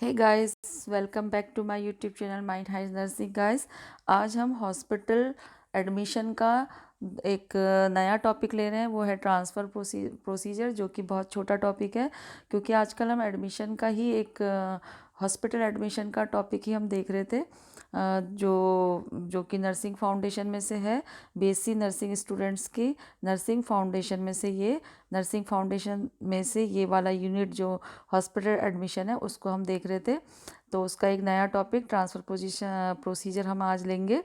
Hey guys, welcome back to my YouTube channel mind highs nursing. Guys, आज हम hospital admission का एक नया टॉपिक ले रहे हैं। वो है ट्रांसफ़र प्रोसीजर, जो कि बहुत छोटा टॉपिक है, क्योंकि आजकल हम एडमिशन का ही एक हॉस्पिटल एडमिशन का टॉपिक ही हम देख रहे थे, जो कि नर्सिंग फाउंडेशन में से है। बीएससी नर्सिंग स्टूडेंट्स की नर्सिंग फाउंडेशन में से ये वाला यूनिट जो हॉस्पिटल एडमिशन है उसको हम देख रहे थे। तो उसका एक नया टॉपिक ट्रांसफ़र प्रोसीजर हम आज लेंगे।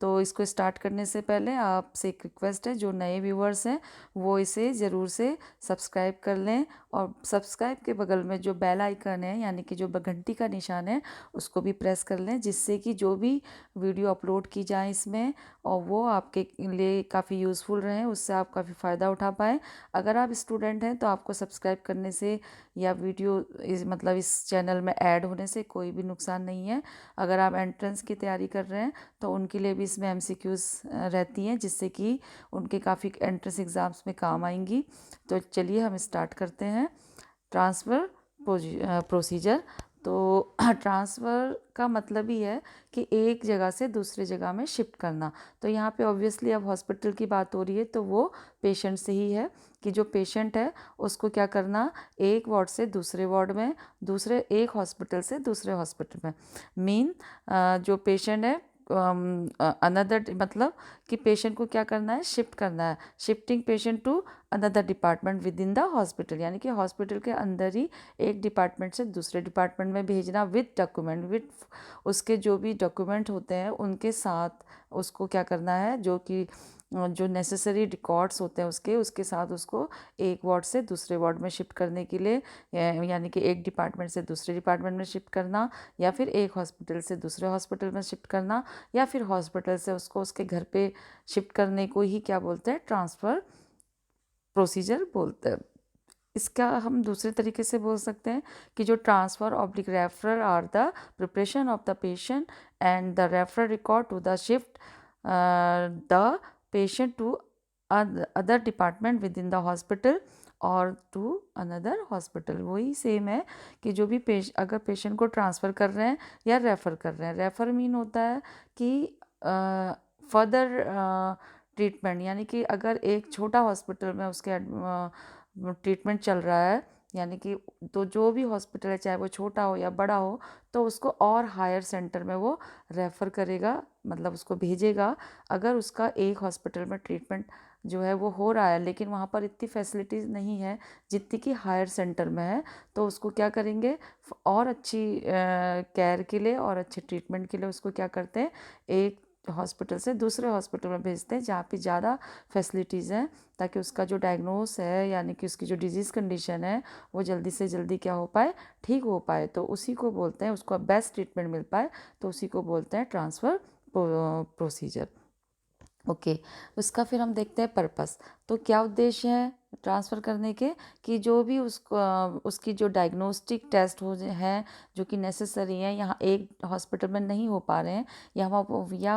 तो इसको स्टार्ट करने से पहले आपसे एक रिक्वेस्ट है, जो नए व्यूवर्स हैं वो इसे ज़रूर से सब्सक्राइब कर लें, और सब्सक्राइब के बगल में जो बेल आइकन है यानी कि जो घंटी का निशान है उसको भी प्रेस कर लें, जिससे कि जो भी वीडियो अपलोड की जाए इसमें और वो आपके लिए काफ़ी यूज़फुल रहे, उससे आप काफ़ी फ़ायदा उठा पाएँ। अगर आप स्टूडेंट हैं तो आपको सब्सक्राइब करने से या वीडियो इस चैनल में ऐड होने से कोई भी नुकसान नहीं है। अगर आप एंट्रेंस की तैयारी कर रहे हैं तो उनके लिए भी इसमें एमसीक्यूज़ रहती हैं, जिससे कि उनके काफ़ी एंट्रेंस एग्ज़ाम्स में काम आएंगी। तो चलिए हम स्टार्ट करते हैं ट्रांसफ़र प्रोसीजर। तो ट्रांसफ़र का मतलब ही है कि एक जगह से दूसरी जगह में शिफ्ट करना। तो यहाँ पे ऑब्वियसली अब हॉस्पिटल की बात हो रही है, तो वो पेशेंट से ही है कि जो पेशेंट है उसको क्या करना, एक वार्ड से दूसरे वार्ड में, दूसरे एक हॉस्पिटल से दूसरे हॉस्पिटल में। मीन जो पेशेंट है अनदर, मतलब कि पेशेंट को क्या करना है, शिफ्ट करना है। Shifting patient to another department within the hospital, यानी कि हॉस्पिटल के अंदर ही एक डिपार्टमेंट से दूसरे डिपार्टमेंट में भेजना विद डॉक्यूमेंट, विद उसके जो भी डॉक्यूमेंट होते हैं उनके साथ उसको क्या करना है, जो नेसेसरी रिकॉर्ड्स होते हैं उसके साथ उसको एक वार्ड से दूसरे वार्ड में शिफ्ट करने के लिए, यानी कि एक डिपार्टमेंट से दूसरे डिपार्टमेंट में शिफ्ट करना, या फिर एक हॉस्पिटल से दूसरे हॉस्पिटल में शिफ्ट करना, या फिर हॉस्पिटल से उसको उसके घर पे शिफ्ट करने को ही क्या बोलते हैं, ट्रांसफ़र प्रोसीजर बोलते हैं। इसका हम दूसरे तरीके से बोल सकते हैं कि जो transfer oblique referral are the preparation of the patient and the referral record to the shift the patient to other department within the hospital और टू अनदर हॉस्पिटल। वही सेम है कि जो भी अगर पेशेंट को ट्रांसफ़र कर रहे हैं या रेफ़र कर रहे हैं। रेफ़र मीन होता है कि फर्दर ट्रीटमेंट, यानी कि अगर एक छोटा हॉस्पिटल में उसके ट्रीटमेंट चल रहा है, यानी कि तो जो भी हॉस्पिटल है चाहे वो छोटा हो या बड़ा हो, तो उसको और हायर सेंटर में वो रेफ़र करेगा, मतलब उसको भेजेगा। अगर उसका एक हॉस्पिटल में ट्रीटमेंट जो है वो हो रहा है लेकिन वहाँ पर इतनी फैसिलिटीज़ नहीं है जितनी कि हायर सेंटर में है, तो उसको क्या करेंगे, और अच्छी केयर के लिए और अच्छे ट्रीटमेंट के लिए उसको क्या करते हैं, एक हॉस्पिटल से दूसरे हॉस्पिटल में भेजते हैं जहाँ पे ज़्यादा फैसिलिटीज़ हैं, ताकि उसका जो डायग्नोस है यानी कि उसकी जो डिजीज़ कंडीशन है वो जल्दी से जल्दी क्या हो पाए, ठीक हो पाए। तो उसी को बोलते हैं, उसको बेस्ट ट्रीटमेंट मिल पाए, तो उसी को बोलते हैं ट्रांसफ़र प्रोसीजर। ओके, उसका फिर हम देखते हैं पर्पस। तो क्या उद्देश्य है ट्रांसफ़र करने के, कि जो भी उसकी जो डायग्नोस्टिक टेस्ट हैं जो कि नेसेसरी हैं, यहाँ एक हॉस्पिटल में नहीं हो पा रहे हैं, या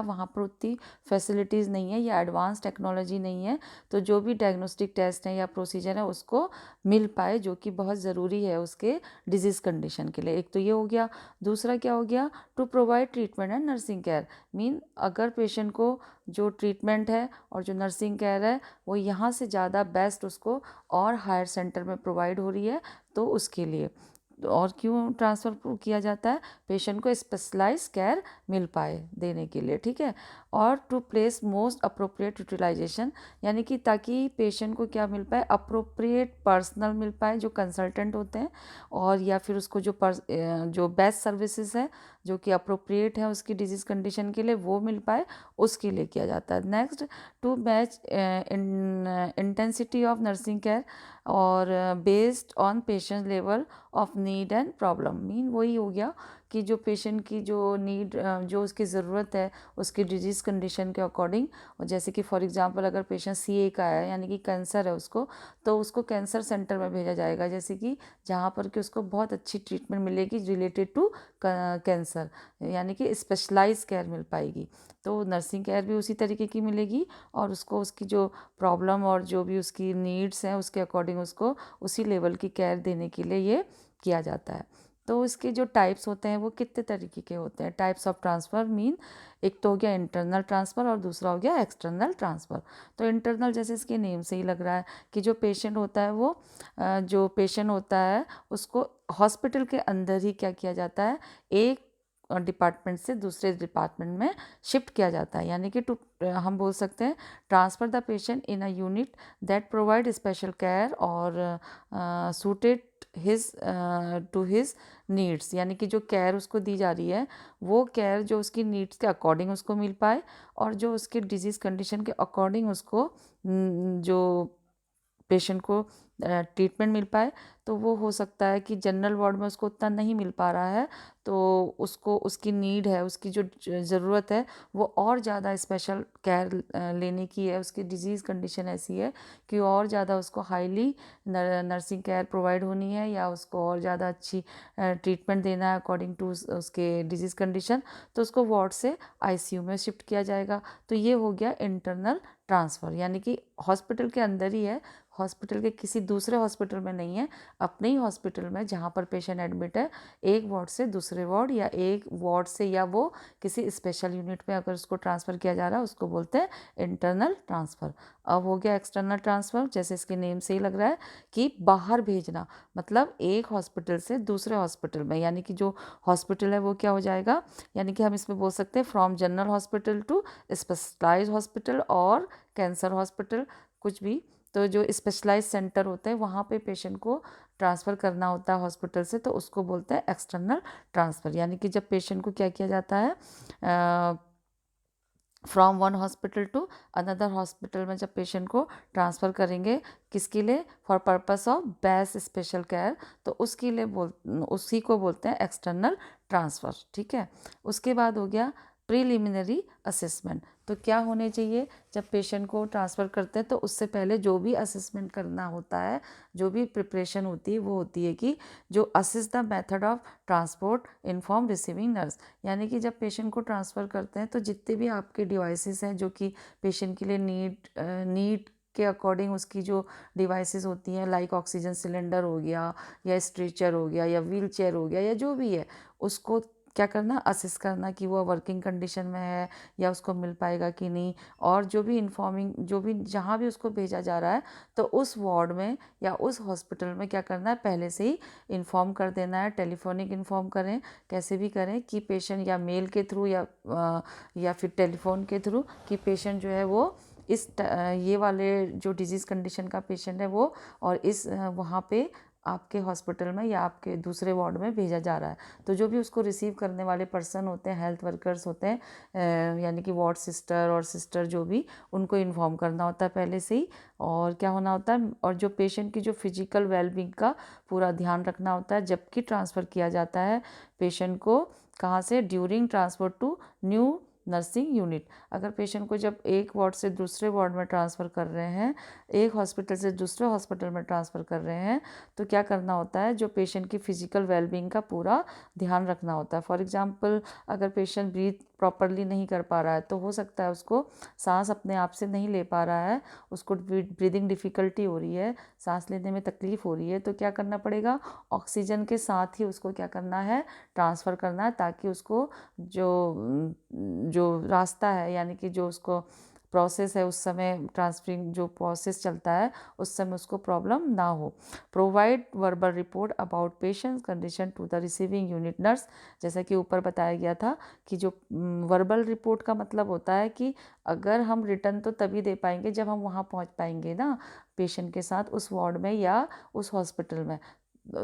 वहाँ पर उतनी फैसिलिटीज़ नहीं है या एडवांस टेक्नोलॉजी नहीं है, तो जो भी डायग्नोस्टिक टेस्ट हैं या प्रोसीजर है उसको मिल पाए, जो कि बहुत ज़रूरी है उसके डिजीज़ कंडीशन के लिए। एक तो ये हो गया। दूसरा क्या हो गया, to provide treatment and nursing care. Mean अगर पेशेंट को जो ट्रीटमेंट है और जो नर्सिंग केयर है वो यहाँ से ज़्यादा बेस्ट उसको और हायर सेंटर में प्रोवाइड हो रही है, तो उसके लिए। और क्यों ट्रांसफ़र किया जाता है, पेशेंट को स्पेशलाइज केयर मिल पाए देने के लिए, ठीक है। और to place most appropriate utilization, यानी कि ताकि पेशेंट को क्या मिल पाए, अप्रोप्रिएट पर्सनल मिल पाए जो कंसल्टेंट होते हैं, और या फिर उसको जो बेस्ट सर्विसेज है जो कि अप्रोप्रिएट है उसकी डिजीज़ कंडीशन के लिए वो मिल पाए, उसके लिए किया जाता है। Next, to match intensity of nursing care और based on patient level of need and problem. Mean वही हो गया कि जो पेशेंट की जो नीड, जो उसकी ज़रूरत है उसकी डिजीज़ कंडीशन के अकॉर्डिंग, और जैसे कि फॉर एग्जांपल अगर पेशेंट सीए का है यानी कि कैंसर है उसको, तो उसको कैंसर सेंटर में भेजा जाएगा, जैसे कि जहाँ पर कि उसको बहुत अच्छी ट्रीटमेंट मिलेगी रिलेटेड टू कैंसर, यानी कि स्पेशलाइज केयर मिल पाएगी। तो नर्सिंग केयर भी उसी तरीके की मिलेगी, और उसको उसकी जो प्रॉब्लम और जो भी उसकी नीड्स हैं उसके अकॉर्डिंग उसको उसी लेवल की केयर देने के लिए ये किया जाता है। तो इसके जो टाइप्स होते हैं वो कितने तरीके के होते हैं? टाइप्स ऑफ ट्रांसफ़र मीन एक तो हो गया इंटरनल ट्रांसफ़र और दूसरा हो गया एक्सटर्नल ट्रांसफ़र। तो इंटरनल जैसे इसके नेम से ही लग रहा है कि जो पेशेंट होता है वो जो पेशेंट होता है उसको हॉस्पिटल के अंदर ही क्या किया जाता है, एक डिपार्टमेंट से दूसरे डिपार्टमेंट में शिफ्ट किया जाता है, यानी कि हम बोल सकते हैं transfer the patient in a unit that provide special care और suited his to his needs, यानी कि जो केयर उसको दी जा रही है वो केयर जो उसकी नीड्स के अकॉर्डिंग उसको मिल पाए और जो उसके डिजीज़ कंडीशन के अकॉर्डिंग उसको जो पेशेंट को ट्रीटमेंट मिल पाए। तो वो हो सकता है कि जनरल वार्ड में उसको उतना नहीं मिल पा रहा है, तो उसको उसकी नीड है, उसकी जो ज़रूरत है वो और ज़्यादा स्पेशल केयर लेने की है, उसकी डिजीज़ कंडीशन ऐसी है कि और ज़्यादा उसको हाईली नर्सिंग केयर प्रोवाइड होनी है या उसको और ज़्यादा अच्छी ट्रीटमेंट देना है अकॉर्डिंग टू उसके डिजीज़ कंडीशन, तो उसको वार्ड से आईसीयू में शिफ्ट किया जाएगा। तो ये हो गया इंटरनल ट्रांसफ़र, यानी कि हॉस्पिटल के अंदर ही है, हॉस्पिटल के किसी दूसरे हॉस्पिटल में नहीं है, अपने ही हॉस्पिटल में जहाँ पर पेशेंट एडमिट है, एक वार्ड से दूसरे वार्ड या एक वार्ड से या वो किसी स्पेशल यूनिट में अगर उसको ट्रांसफ़र किया जा रहा है उसको बोलते हैं इंटरनल ट्रांसफ़र। अब हो गया एक्सटर्नल ट्रांसफ़र, जैसे इसके नेम से ही लग रहा है कि बाहर भेजना, मतलब एक हॉस्पिटल से दूसरे हॉस्पिटल में, यानी कि जो हॉस्पिटल है वो क्या हो जाएगा, यानी कि हम इसमें बोल सकते हैं from general hospital to specialized hospital और कैंसर हॉस्पिटल, कुछ भी। तो जो स्पेशलाइज्ड सेंटर होते हैं वहाँ पे पेशेंट को ट्रांसफ़र करना होता है हॉस्पिटल से, तो उसको बोलते हैं एक्सटर्नल ट्रांसफ़र, यानी कि जब पेशेंट को क्या किया जाता है from one hospital to another hospital में जब पेशेंट को ट्रांसफ़र करेंगे, किसके लिए, for purpose of best special care, तो उसके लिए उसी को बोलते हैं एक्सटर्नल ट्रांसफ़र। ठीक है, उसके बाद हो गया प्रीलिमिनरी असेसमेंट। तो क्या होने चाहिए जब पेशेंट को ट्रांसफ़र करते हैं, तो उससे पहले जो भी असेसमेंट करना होता है, जो भी प्रिपरेशन होती है वो होती है कि जो assess the method of transport inform receiving nurse, यानी कि जब पेशेंट को ट्रांसफ़र करते हैं तो जितने भी आपके डिवाइसेस हैं जो कि पेशेंट के लिए नीड के अकॉर्डिंग उसकी जो डिवाइसेस होती हैं, लाइक ऑक्सीजन सिलेंडर हो गया या स्ट्रेचर हो गया या व्हील चेयर हो गया या जो भी है, उसको क्या करना, असिस करना कि वो वर्किंग कंडीशन में है या उसको मिल पाएगा कि नहीं, और जो भी इन्फॉर्मिंग, जो भी जहाँ भी उसको भेजा जा रहा है तो उस वार्ड में या उस हॉस्पिटल में क्या करना है, पहले से ही इन्फॉर्म कर देना है, टेलीफोनिक इन्फॉर्म करें, कैसे भी करें कि पेशेंट या मेल के थ्रू या फिर टेलीफोन के थ्रू कि पेशेंट जो है वो ये वाले जो डिजीज़ कंडीशन का पेशेंट है वो और इस वहाँ पे आपके हॉस्पिटल में या आपके दूसरे वार्ड में भेजा जा रहा है। तो जो भी उसको रिसीव करने वाले पर्सन होते हैं, हेल्थ वर्कर्स होते हैं, यानी कि वार्ड सिस्टर और सिस्टर जो भी, उनको इन्फॉर्म करना होता है पहले से ही। और क्या होना होता है, और जो पेशेंट की जो फिजिकल वेलबींग का पूरा ध्यान रखना होता है जबकि ट्रांसफ़र किया जाता है पेशेंट को, कहाँ से, during transfer to new nursing unit. अगर पेशेंट को जब एक वार्ड से दूसरे वार्ड में ट्रांसफ़र कर रहे हैं, एक हॉस्पिटल से दूसरे हॉस्पिटल में ट्रांसफ़र कर रहे हैं, तो क्या करना होता है, जो पेशेंट की फिजिकल वेलबींग का पूरा ध्यान रखना होता है। फॉर एग्जांपल अगर पेशेंट ब्रीथ प्रॉपरली नहीं कर पा रहा है तो हो सकता है उसको सांस अपने आप से नहीं ले पा रहा है, उसको ब्रीदिंग डिफ़िकल्टी हो रही है, सांस लेने में तकलीफ़ हो रही है, तो क्या करना पड़ेगा, ऑक्सीजन के साथ ही उसको क्या करना है, ट्रांसफ़र करना है, ताकि उसको जो रास्ता है, यानी कि जो उसको प्रोसेस है उस समय ट्रांसफरिंग जो प्रोसेस चलता है उस समय उसको प्रॉब्लम ना हो। Provide verbal report about patient's condition to the receiving unit nurse, जैसा कि ऊपर बताया गया था कि जो वर्बल रिपोर्ट का मतलब होता है कि अगर हम रिटर्न तो तभी दे पाएंगे जब हम वहाँ पहुँच पाएंगे ना पेशेंट के साथ उस वार्ड में या उस हॉस्पिटल में,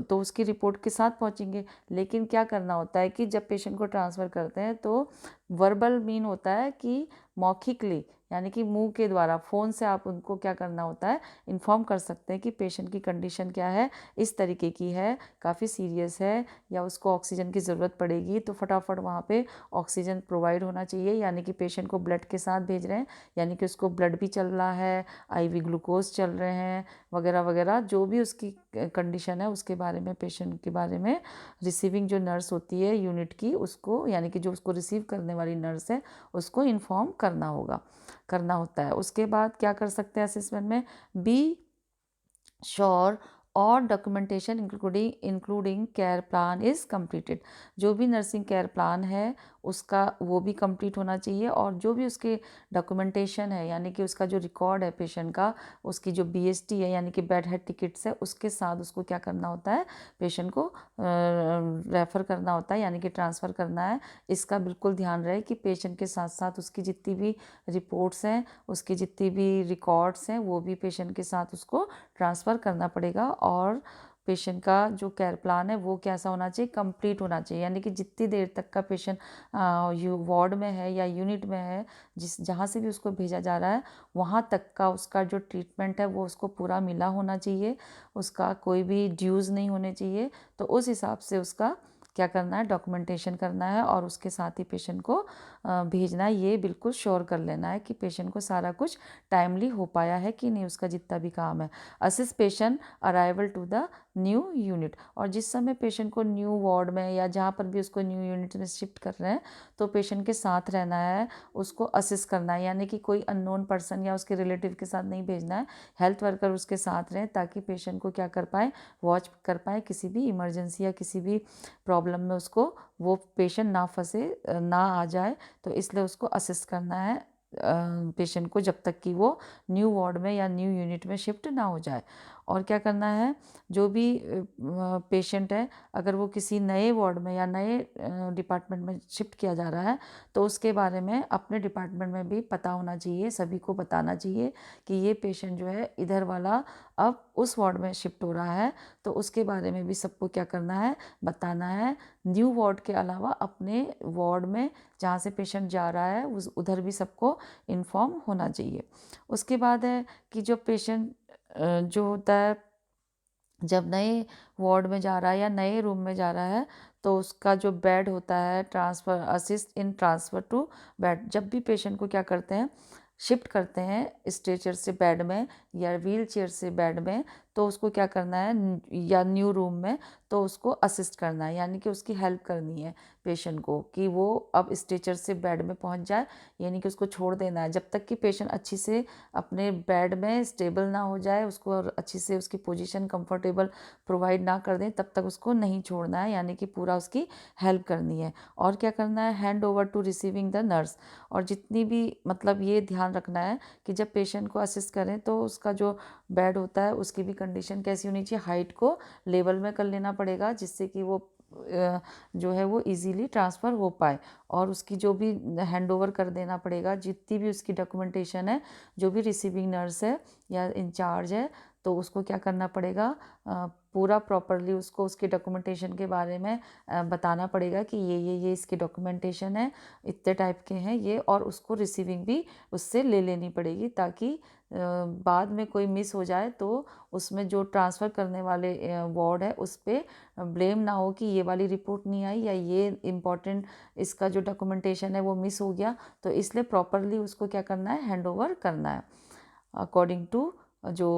तो उसकी रिपोर्ट के साथ पहुंचेंगे। लेकिन क्या करना होता है कि जब पेशेंट को ट्रांसफ़र करते हैं तो वर्बल मीन होता है कि मौखिकली, यानी कि मुंह के द्वारा, फ़ोन से आप उनको क्या करना होता है, इन्फॉर्म कर सकते हैं कि पेशेंट की कंडीशन क्या है, इस तरीके की है, काफ़ी सीरियस है या उसको ऑक्सीजन की ज़रूरत पड़ेगी, तो फटाफट वहाँ पे ऑक्सीजन प्रोवाइड होना चाहिए, यानी कि पेशेंट को ब्लड के साथ भेज रहे हैं, यानी कि उसको ब्लड भी चल रहा है, आईवी ग्लूकोज चल रहे हैं वगैरह वगैरह, जो भी उसकी कंडीशन है उसके बारे में, पेशेंट के बारे में रिसीविंग जो नर्स होती है यूनिट की, उसको, यानी कि जो उसको रिसीव करने वाली नर्स है उसको इन्फॉर्म करना होता है। उसके बाद क्या कर सकते हैं असेसमेंट में, बी श्योर और documentation including care plan is completed. जो भी नर्सिंग केयर प्लान है उसका वो भी कंप्लीट होना चाहिए, और जो भी उसके डॉक्यूमेंटेशन है यानी कि उसका जो रिकॉर्ड है पेशेंट का, उसकी जो बीएसटी है यानी कि बेड हेड टिकट्स है, उसके साथ उसको क्या करना होता है, पेशेंट को रेफ़र करना होता है यानी कि ट्रांसफ़र करना है। इसका बिल्कुल ध्यान रहे कि पेशेंट के साथ साथ उसकी जितनी भी रिपोर्ट्स हैं, उसकी जितनी भी रिकॉर्ड्स हैं, वो भी पेशेंट के साथ उसको ट्रांसफ़र करना पड़ेगा। और पेशेंट का जो केयर प्लान है वो कैसा होना चाहिए, कंप्लीट होना चाहिए, यानी कि जितनी देर तक का पेशेंट वार्ड में है या यूनिट में है, जहाँ से भी उसको भेजा जा रहा है, वहाँ तक का उसका जो ट्रीटमेंट है वो उसको पूरा मिला होना चाहिए, उसका कोई भी ड्यूज़ नहीं होने चाहिए। तो उस हिसाब से उसका क्या करना है, डॉक्यूमेंटेशन करना है, और उसके साथ ही पेशेंट को भेजना है। ये बिल्कुल श्योर कर लेना है कि पेशेंट को सारा कुछ टाइमली हो पाया है कि नहीं, उसका जितना भी काम है। Assist patient arrival to the new unit, और जिस समय पेशेंट को न्यू वार्ड में या जहाँ पर भी उसको न्यू यूनिट में शिफ्ट कर रहे हैं, तो पेशेंट के साथ रहना है, उसको असिस्ट करना है, यानी कि कोई अननोन पर्सन या उसके रिलेटिव के साथ नहीं भेजना है। हेल्थ वर्कर उसके साथ रहें ताकि पेशेंट को क्या कर पाए, वॉच कर पाए, किसी भी इमरजेंसी या किसी भी प्रॉब्लम में उसको वो पेशेंट ना फंसे, ना आ जाए। तो इसलिए उसको असिस्ट करना है पेशेंट को जब तक कि वो न्यू वार्ड में या न्यू यूनिट में शिफ्ट ना हो जाए। और क्या करना है, जो भी पेशेंट है अगर वो किसी नए वार्ड में या नए डिपार्टमेंट में शिफ्ट किया जा रहा है, तो उसके बारे में अपने डिपार्टमेंट में भी पता होना चाहिए, सभी को बताना चाहिए कि ये पेशेंट जो है इधर वाला अब उस वार्ड में शिफ्ट हो रहा है। तो उसके बारे में भी सबको क्या करना है, बताना है। न्यू वार्ड के अलावा अपने वार्ड में जहाँ से पेशेंट जा रहा है उधर भी सबको इन्फॉर्म होना चाहिए। उसके बाद है कि जो पेशेंट जो होता है जब नए वार्ड में जा रहा है या नए रूम में जा रहा है, तो उसका जो बेड होता है, transfer assist in transfer to bed, जब भी पेशेंट को क्या करते हैं, शिफ्ट करते हैं स्ट्रेचर से बेड में या व्हील चेयर से बेड में, तो उसको क्या करना है, या न्यू रूम में, तो उसको असिस्ट करना है, यानी कि उसकी हेल्प करनी है पेशेंट को कि वो अब स्ट्रेचर से बेड में पहुंच जाए, यानी कि उसको छोड़ देना है जब तक कि पेशेंट अच्छी से अपने बेड में स्टेबल ना हो जाए, उसको और अच्छी से उसकी पोजीशन कंफर्टेबल प्रोवाइड ना कर दें, तब तक उसको नहीं छोड़ना है, यानी कि पूरा उसकी हेल्प करनी है। और क्या करना है, hand over to receiving the nurse. और जितनी भी मतलब ये ध्यान रखना है कि जब पेशेंट को असिस्ट करें तो उसका जो बेड होता है उसकी भी कंडीशन कैसी होनी चाहिए, हाइट को लेवल में कर लेना पड़ेगा जिससे कि वो जो है वो इजीली ट्रांसफ़र हो पाए। और उसकी जो भी हैंड ओवर कर देना पड़ेगा, जितनी भी उसकी डॉक्यूमेंटेशन है, जो भी रिसीविंग नर्स है या इंचार्ज है, तो उसको क्या करना पड़ेगा, पूरा प्रॉपरली उसको उसके डॉक्यूमेंटेशन के बारे में बताना पड़ेगा कि ये इसके डॉक्यूमेंटेशन है, इतने टाइप के हैं ये, और उसको रिसीविंग भी उससे ले लेनी पड़ेगी ताकि बाद में कोई मिस हो जाए तो उसमें जो ट्रांसफ़र करने वाले वार्ड है उस पर ब्लेम ना हो कि ये वाली रिपोर्ट नहीं आई या ये इम्पॉर्टेंट इसका जो डॉक्यूमेंटेशन है वो मिस हो गया। तो इसलिए प्रॉपरली उसको क्या करना है, हैंड ओवर करना है अकॉर्डिंग टू जो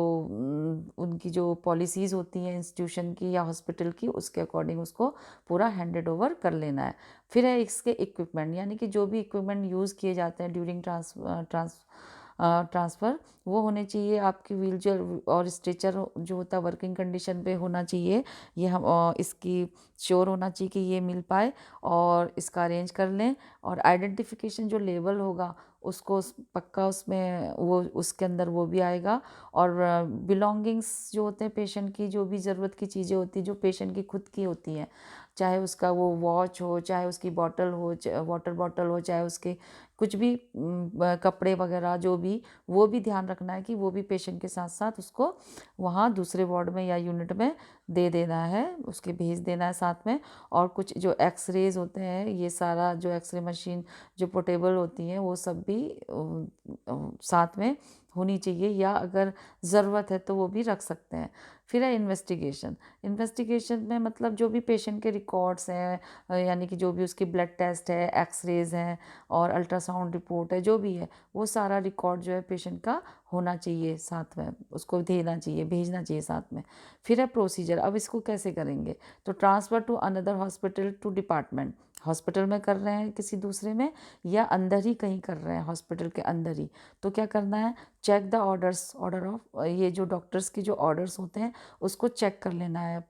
उनकी जो पॉलिसीज़ होती हैं इंस्टीट्यूशन की या हॉस्पिटल की, उसके अकॉर्डिंग उसको पूरा हैंडेड ओवर कर लेना है। फिर है इसके इक्विपमेंट, यानी कि जो भी इक्विपमेंट यूज़ किए जाते हैं ड्यूरिंग ट्रांसफ़र, वो होने चाहिए आपकी व्हील चेयर और स्ट्रेचर जो होता है वर्किंग कंडीशन पे होना चाहिए। ये हम इसकी श्योर होना चाहिए कि ये मिल पाए और इसका अरेंज कर लें। और आइडेंटिफिकेशन जो लेवल होगा उसको पक्का उसमें वो उसके अंदर वो भी आएगा। और बिलोंगिंग्स जो होते हैं पेशेंट की, जो भी ज़रूरत की चीज़ें होती हैं जो पेशेंट की खुद की होती हैं, चाहे उसका वो वॉच हो, चाहे उसकी बॉटल हो, वाटर बॉटल हो, चाहे उसके कुछ भी कपड़े वगैरह जो भी, वो भी ध्यान रखना है कि वो भी पेशेंट के साथ साथ उसको वहाँ दूसरे वार्ड में या यूनिट में दे देना है, उसके भेज देना है साथ में। और कुछ जो एक्सरेज होते हैं, ये सारा जो एक्सरे मशीन जो पोर्टेबल होती हैं वो सब भी साथ में होनी चाहिए, या अगर ज़रूरत है तो वो भी रख सकते हैं। फिर है इन्वेस्टिगेशन। इन्वेस्टिगेशन में मतलब जो भी पेशेंट के रिकॉर्ड्स हैं, यानी कि जो भी उसकी ब्लड टेस्ट है, एक्सरेज हैं और अल्ट्रासाउंड रिपोर्ट है, जो भी है वो सारा रिकॉर्ड जो है पेशेंट का होना चाहिए साथ में, उसको देना चाहिए, भेजना चाहिए साथ में। फिर है प्रोसीजर, अब इसको कैसे करेंगे, तो transfer to another hospital to department, hospital में कर रहे हैं किसी दूसरे में या अंदर ही कहीं कर रहे हैं हॉस्पिटल के अंदर ही, तो क्या करना है, चेक द ऑर्डर ऑफ, ये जो डॉक्टर्स की जो ऑर्डर्स होते हैं उसको चेक कर लेना है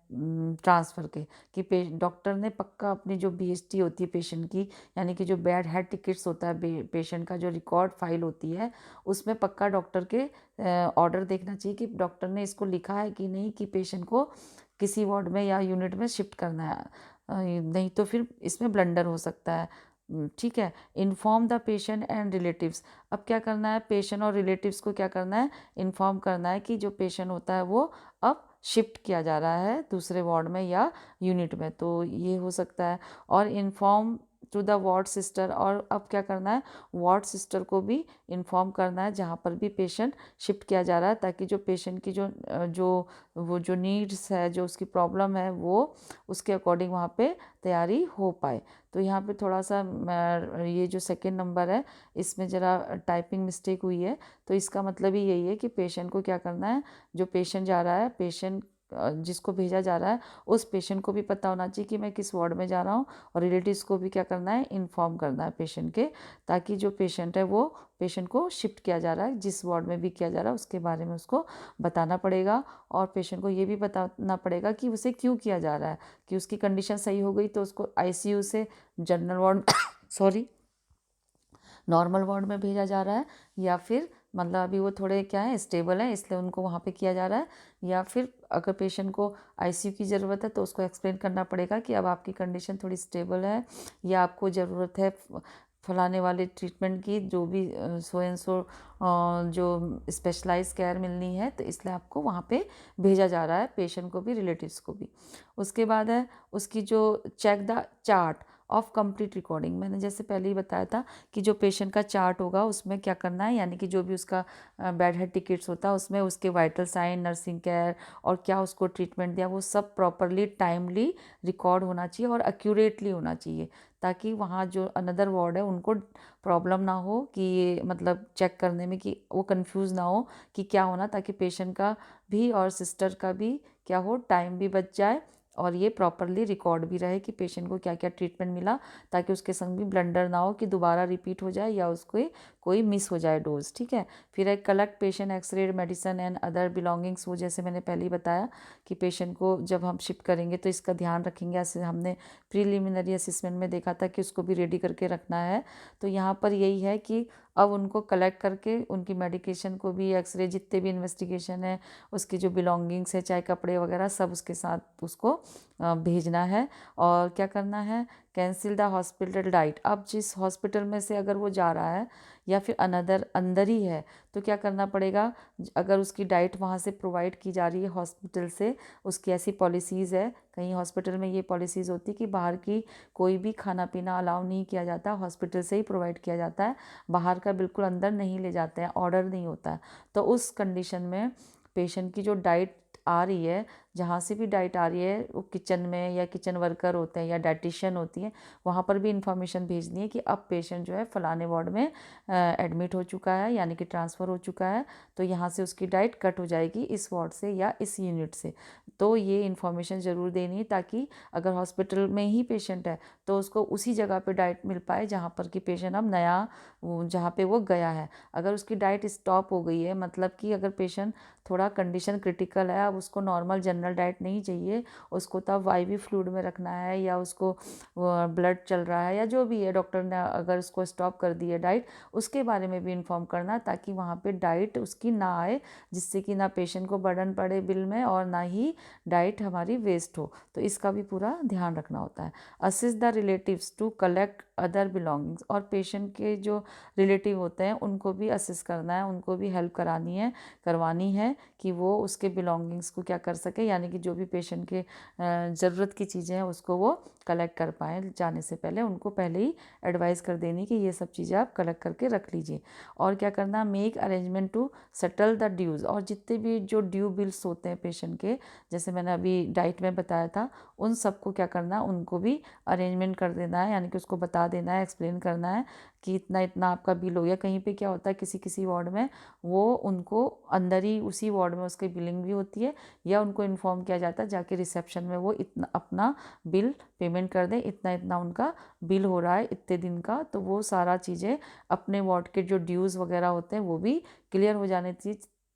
ट्रांसफ़र के, कि डॉक्टर ने पक्का अपनी जो BHT होती है पेशेंट की, यानी कि जो बैड हेड टिकट्स होता है पेशेंट का, जो रिकॉर्ड फाइल होती है उसमें पक्का डॉक्टर के ऑर्डर देखना चाहिए कि डॉक्टर ने इसको लिखा है कि नहीं कि पेशेंट को किसी वार्ड में या यूनिट में शिफ्ट करना है, नहीं तो फिर इसमें ब्लंडर हो सकता है। ठीक है। Inform the patient and relatives, अब क्या करना है, पेशेंट और रिलेटिव्स को क्या करना है, इन्फॉर्म करना है कि जो पेशेंट होता है वो अब शिफ्ट किया जा रहा है दूसरे वार्ड में या यूनिट में, तो ये हो सकता है। और inform to the ward sister, और अब क्या करना है, वार्ड सिस्टर को भी इन्फॉर्म करना है जहाँ पर भी पेशेंट शिफ्ट किया जा रहा है, ताकि जो पेशेंट की जो नीड्स है, जो उसकी प्रॉब्लम है, वो उसके अकॉर्डिंग वहाँ पे तैयारी हो पाए। तो यहाँ पे थोड़ा सा ये जो सेकंड नंबर है इसमें ज़रा टाइपिंग मिस्टेक हुई है, तो इसका मतलब ही यही है कि पेशेंट को क्या करना है, जो पेशेंट जा रहा है, पेशेंट जिसको भेजा जा रहा है उस पेशेंट को भी पता होना चाहिए कि मैं किस वार्ड में जा रहा हूँ, और रिलेटिव्स को भी क्या करना है, इन्फॉर्म करना है पेशेंट के, ताकि जो पेशेंट है वो पेशेंट को शिफ्ट किया जा रहा है जिस वार्ड में भी किया जा रहा है उसके बारे में उसको बताना पड़ेगा, और पेशेंट को ये भी बताना पड़ेगा कि उसे क्यों किया जा रहा है, कि उसकी कंडीशन सही हो गई तो उसको ICU से general ward sorry normal ward में भेजा जा रहा है, या फिर मतलब अभी वो थोड़े क्या है, स्टेबल है इसलिए उनको वहाँ पे किया जा रहा है, या फिर अगर पेशेंट को ICU की ज़रूरत है तो उसको एक्सप्लेन करना पड़ेगा कि अब आपकी कंडीशन थोड़ी स्टेबल है, या आपको ज़रूरत है फलाने वाले ट्रीटमेंट की, जो भी सो एंड सो जो स्पेशलाइज केयर मिलनी है, तो इसलिए आपको वहाँ पे भेजा जा रहा है, पेशेंट को भी रिलेटिव्स को भी। उसके बाद है उसकी जो check the chart of complete recording, मैंने जैसे पहले ही बताया था कि जो पेशेंट का चार्ट होगा उसमें क्या करना है, यानी कि जो भी उसका बेड हेड टिकट्स होता है उसमें उसके वाइटल साइन, नर्सिंग केयर और क्या उसको ट्रीटमेंट दिया, वो सब प्रॉपरली टाइमली रिकॉर्ड होना चाहिए और एक्यूरेटली होना चाहिए, ताकि वहाँ जो अनदर वार्ड है उनको प्रॉब्लम ना हो कि ये मतलब चेक करने में कि वो कंफ्यूज ना हो कि क्या होना, ताकि पेशेंट का भी और सिस्टर का भी क्या हो, टाइम भी बच जाए और ये प्रॉपरली रिकॉर्ड भी रहे कि पेशेंट को क्या क्या ट्रीटमेंट मिला, ताकि उसके संग भी ब्लंडर ना हो कि दोबारा रिपीट हो जाए या उसको कोई मिस हो जाए डोज। ठीक है। फिर है collect patient x ray, medicine and other belongings, वो जैसे मैंने पहले ही बताया कि पेशेंट को जब हम शिफ्ट करेंगे तो इसका ध्यान रखेंगे, ऐसे हमने प्रीलिमिनरी असेसमेंट में देखा था कि उसको भी रेडी करके रखना है, तो यहाँ पर यही है कि अब उनको कलेक्ट करके उनकी मेडिकेशन को भी, एक्सरे, जितने भी इन्वेस्टिगेशन है, उसकी जो बिलोंगिंग्स है चाहे कपड़े वगैरह सब उसके साथ उसको भेजना है। और क्या करना है, कैंसिल द हॉस्पिटल डाइट, अब जिस हॉस्पिटल में से अगर वो जा रहा है या फिर अनदर अंदर ही है तो क्या करना पड़ेगा, अगर उसकी डाइट वहाँ से प्रोवाइड की जा रही है हॉस्पिटल से, उसकी ऐसी पॉलिसीज़ है, कहीं हॉस्पिटल में ये पॉलिसीज़ होती है कि बाहर की कोई भी खाना पीना अलाउ नहीं किया जाता, हॉस्पिटल से ही प्रोवाइड किया जाता है, बाहर का बिल्कुल अंदर नहीं ले जाते हैं, ऑर्डर नहीं होता है। तो उस कंडीशन में पेशेंट की जो डाइट आ रही है, जहाँ से भी डाइट आ रही है, वो किचन में या किचन वर्कर होते हैं या डाइटिशियन होती है, वहाँ पर भी इंफॉर्मेशन भेजनी है कि अब पेशेंट जो है फलाने वार्ड में एडमिट हो चुका है, यानी कि ट्रांसफ़र हो चुका है, तो यहाँ से उसकी डाइट कट हो जाएगी इस वार्ड से या इस यूनिट से। तो ये इन्फॉर्मेशन ज़रूर देनी है, ताकि अगर हॉस्पिटल में ही पेशेंट है तो उसको उसी जगह पे डाइट मिल पाए जहाँ पर कि पेशेंट अब नया जहाँ पे वो गया है। अगर उसकी डाइट स्टॉप हो गई है, मतलब कि अगर पेशेंट थोड़ा कंडीशन क्रिटिकल है, अब उसको नॉर्मल जनरल डाइट नहीं चाहिए, उसको तब IV फ्लूइड में रखना है, या उसको ब्लड चल रहा है या जो भी है, डॉक्टर ने अगर उसको स्टॉप कर दी है डाइट, उसके बारे में भी इन्फॉर्म करना, ताकि वहाँ पे डाइट उसकी ना आए, जिससे कि ना पेशेंट को बर्डन पड़े बिल में और ना ही डाइट हमारी वेस्ट हो, तो इसका भी पूरा ध्यान रखना होता है। Assist the relatives to collect other belongings, और पेशेंट के जो रिलेटिव होते हैं उनको भी असिस्ट करना है, उनको भी हेल्प करवानी है कि वो उसके बिलोंगिंग्स को क्या कर सके, यानी कि जो भी पेशेंट के ज़रूरत की चीज़ें हैं उसको वो कलेक्ट कर पाएँ, जाने से पहले उनको पहले ही एडवाइस कर देनी कि ये सब चीज़ें आप कलेक्ट करके रख लीजिए। और क्या करना, make arrangement to settle the dues, और जितने भी जो ड्यू बिल्स होते हैं पेशेंट के, जैसे मैंने अभी डाइट में बताया था, उन सबको क्या करना, उनको भी अरेंजमेंट कर देना है, यानी कि उसको बता बता देना है, एक्सप्लेन करना है कि इतना इतना आपका बिल हो गया। कहीं पे क्या होता है, किसी किसी वार्ड में वो उनको अंदर ही उसी वार्ड में उसकी बिलिंग भी होती है, या उनको इन्फॉर्म किया जाता है जाके रिसेप्शन में वो इतना अपना बिल पेमेंट कर दें, इतना इतना उनका बिल हो रहा है इतने दिन का। तो वो सारा चीज़ें अपने वार्ड के जो ड्यूज़ वगैरह होते हैं वो भी क्लियर हो जाने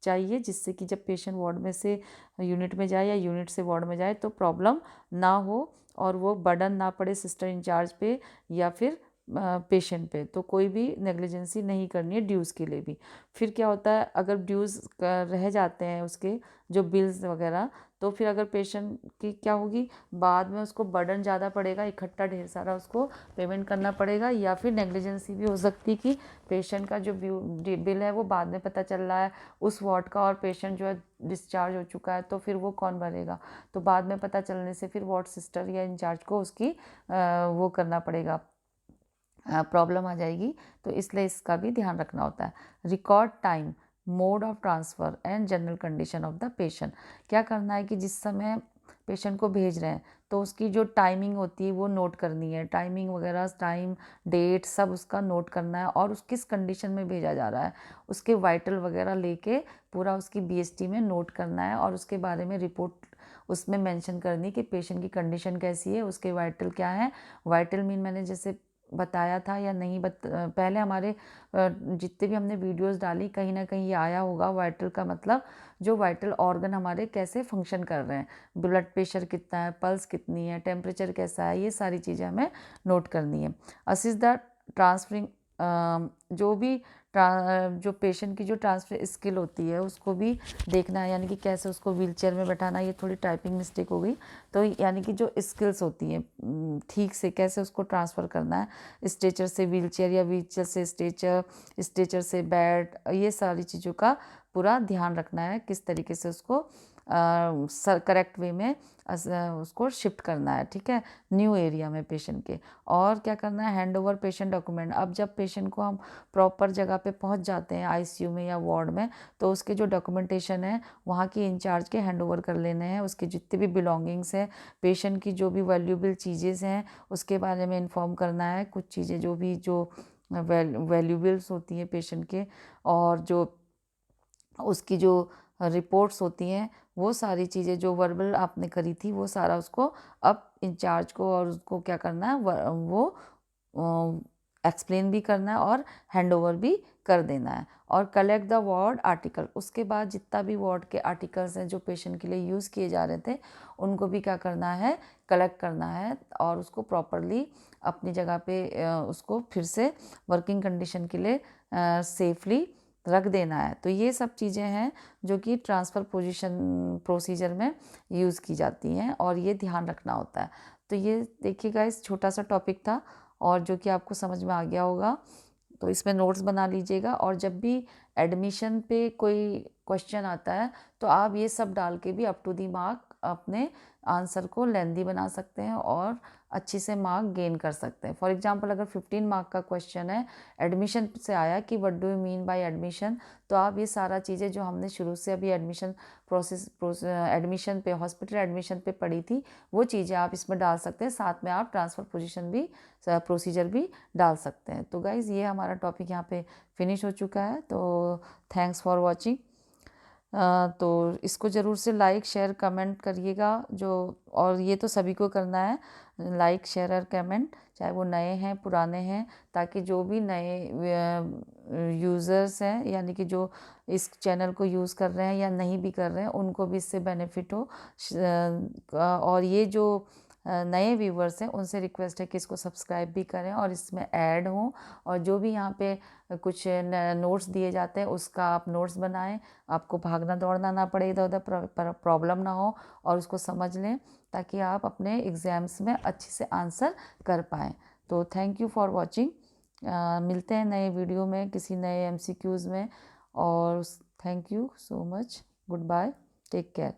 चाहिए, जिससे कि जब पेशेंट वार्ड में से यूनिट में जाए या यूनिट से वार्ड में जाए तो प्रॉब्लम ना हो और वो बर्डन ना पड़े सिस्टर इंचार्ज पे या फिर पेशेंट पे। तो कोई भी नेग्लिजेंसी नहीं करनी है ड्यूज़ के लिए भी। फिर क्या होता है, अगर ड्यूज़ रह जाते हैं उसके जो बिल्स वगैरह, तो फिर अगर पेशेंट की क्या होगी, बाद में उसको बर्डन ज़्यादा पड़ेगा, इकट्ठा ढेर सारा उसको पेमेंट करना पड़ेगा, या फिर नेग्लिजेंसी भी हो सकती है कि पेशेंट का जो बिल है वो बाद में पता चल रहा है उस वार्ड का, और पेशेंट जो है डिस्चार्ज हो चुका है, तो फिर वो कौन भरेगा। तो बाद में पता चलने से फिर वार्ड सिस्टर या इंचार्ज को उसकी वो करना पड़ेगा, प्रॉब्लम आ जाएगी। तो इसलिए इसका भी ध्यान रखना होता है। Record time, mode of transfer and general condition of the patient. क्या करना है कि जिस समय पेशेंट को भेज रहे हैं तो उसकी जो टाइमिंग होती है वो नोट करनी है, टाइमिंग वगैरह, टाइम, डेट सब उसका नोट करना है, और उस किस कंडीशन में भेजा जा रहा है उसके वाइटल वगैरह लेके पूरा उसकी बीएसटी में नोट करना है, और उसके बारे में रिपोर्ट उसमें मेंशन करनी कि पेशेंट की कंडीशन कैसी है, उसके वाइटल क्या है। वाइटल मीन मैंने जैसे बताया था या नहीं, पहले हमारे जितने भी हमने वीडियोस डाली कहीं ना कहीं ये आया होगा। वाइटल का मतलब जो वाइटल ऑर्गन हमारे कैसे फंक्शन कर रहे हैं, ब्लड प्रेशर कितना है, पल्स कितनी है, टेम्परेचर कैसा है, ये सारी चीज़ें हमें नोट करनी है। असिस्ट द ट्रांसफरिंग, जो भी जो पेशेंट की जो ट्रांसफर स्किल होती है उसको भी देखना है, यानी कि कैसे उसको व्हीलचेयर में बैठाना। ये थोड़ी टाइपिंग मिस्टेक हो गई। तो यानी कि जो स्किल्स होती हैं ठीक से कैसे उसको ट्रांसफ़र करना है, स्ट्रेचर से व्हीलचेयर या व्हीलचेयर से स्ट्रेचर, स्ट्रेचर से बेड, ये सारी चीज़ों का पूरा ध्यान रखना है, किस तरीके से उसको करेक्ट वे में उसको शिफ्ट करना है, ठीक है, न्यू एरिया में पेशेंट के। और क्या करना है, हैंड ओवर पेशेंट डॉक्यूमेंट। अब जब पेशेंट को हम प्रॉपर जगह पे पहुंच जाते हैं आईसीयू में या वार्ड में, तो उसके जो डॉक्यूमेंटेशन है वहाँ की इंचार्ज के हैंड ओवर कर लेने हैं। उसके जितने भी बिलोंगिंग्स हैं, पेशेंट की जो भी वैल्यूबल चीज़ें हैं उसके बारे में इन्फॉर्म करना है। कुछ चीज़ें जो भी जो वैल्यूबल्स होती हैं पेशेंट के, और जो उसकी जो रिपोर्ट्स होती हैं, वो सारी चीज़ें जो वर्बल आपने करी थी वो सारा उसको अब इंचार्ज को और उसको क्या करना है, वो एक्सप्लेन भी करना है और हैंड ओवर भी कर देना है। और कलेक्ट द वार्ड आर्टिकल, उसके बाद जितना भी वार्ड के आर्टिकल्स हैं जो पेशेंट के लिए यूज़ किए जा रहे थे उनको भी क्या करना है, कलेक्ट करना है, और उसको प्रॉपरली अपनी जगह पे उसको फिर से वर्किंग कंडीशन के लिए सेफली रख देना है। तो ये सब चीज़ें हैं जो कि ट्रांसफ़र पोजीशन प्रोसीजर में यूज़ की जाती हैं, और ये ध्यान रखना होता है। तो ये देखिएगा, इस छोटा सा टॉपिक था और जो कि आपको समझ में आ गया होगा। तो इसमें नोट्स बना लीजिएगा, और जब भी एडमिशन पे कोई क्वेश्चन आता है तो आप ये सब डाल के भी अप टू दी मार्क अपने आंसर को लेंदी बना सकते हैं और अच्छी से मार्क गेन कर सकते हैं। फॉर एग्जांपल अगर 15 मार्क का क्वेश्चन है, एडमिशन से आया कि what do you mean by admission, तो आप ये सारा चीज़ें जो हमने शुरू से अभी एडमिशन एडमिशन पे, हॉस्पिटल एडमिशन पे पढ़ी थी, वो चीज़ें आप इसमें डाल सकते हैं। साथ में आप ट्रांसफ़र पोजीशन भी प्रोसीजर भी डाल सकते हैं। तो गाइज़ ये हमारा टॉपिक यहाँ पे फिनिश हो चुका है। तो थैंक्स फॉर वॉचिंग। तो इसको ज़रूर से लाइक शेयर कमेंट करिएगा, जो और ये तो सभी को करना है, लाइक शेयर और कमेंट, चाहे वो नए हैं पुराने हैं, ताकि जो भी नए यूज़र्स हैं, यानी कि जो इस चैनल को यूज़ कर रहे हैं या नहीं भी कर रहे हैं, उनको भी इससे बेनिफिट हो। और ये जो नए व्यूवर्स हैं उनसे रिक्वेस्ट है कि इसको सब्सक्राइब भी करें और इसमें ऐड हों, और जो भी यहाँ पे कुछ नोट्स दिए जाते हैं उसका आप नोट्स बनाएं। आपको भागना दौड़ना ना पड़े, इधर उधर प्रॉब्लम ना हो, और उसको समझ लें ताकि आप अपने एग्ज़ाम्स में अच्छे से आंसर कर पाएँ। तो थैंक यू फॉर वॉचिंग। मिलते हैं नए वीडियो में किसी नए एमसीक्यूज़ में, और thank you so much. Good bye, take care.